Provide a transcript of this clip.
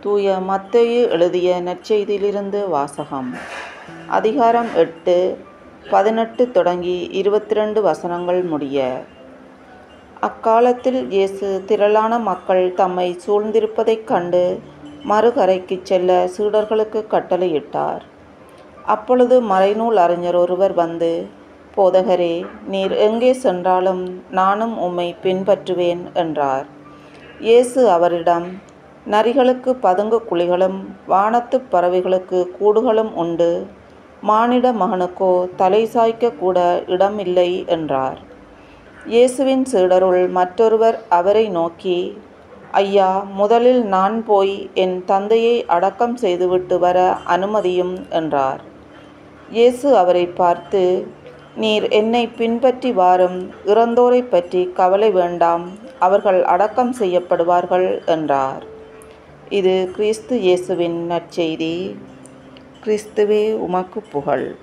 தூய மத்தேயு எழுதிய நற்செய்தியிலிருந்து வாசகம். அதிகாரம் 8, 18 தொடங்கி 22 வசனங்கள் முடிய. அக்காலத்தில் இயேசு திரளான மக்கள் தம்மை சூழ்ந்திருப்பதைக் கண்டு மறுகரைக்குச் செல்ல சீடர்களுக்கு கட்டளையிட்டார். அப்பொழுது மறைநூல் அறிஞர் ஒருவர் வந்து, போதகரே, நீர் எங்கே சென்றாலும் நானும் உம்மை பின்பற்றுவேன் என்றார். இயேசு அவரிடம், நரிகளுக்கு பதுங்கு குழிகளும் வானத்துப் பறவைகளுக்கு கூடுகளும் உண்டு, மானிட மகனுக்கோ தலை சாய்க்க கூட இடம் இல்லை என்றார். இயேசுவின் சீடருள் மற்றொருவர் அவரை நோக்கி, ஐயா, முதலில் நான் போய் என் தந்தையை அடக்கம் செய்துவிட்டு வர அனுமதியும் என்றார். இயேசு அவரை பார்த்து, நீர் என்னை பின்பற்றி வாரும், இறந்தோரை பற்றி கவலை வேண்டாம், அவர்கள் அடக்கம் செய்யப்படுவார்கள் என்றார். இது கிறிஸ்து இயேசுவின் நற்செய்தி. கிறிஸ்துவே உமக்கு புகழ்.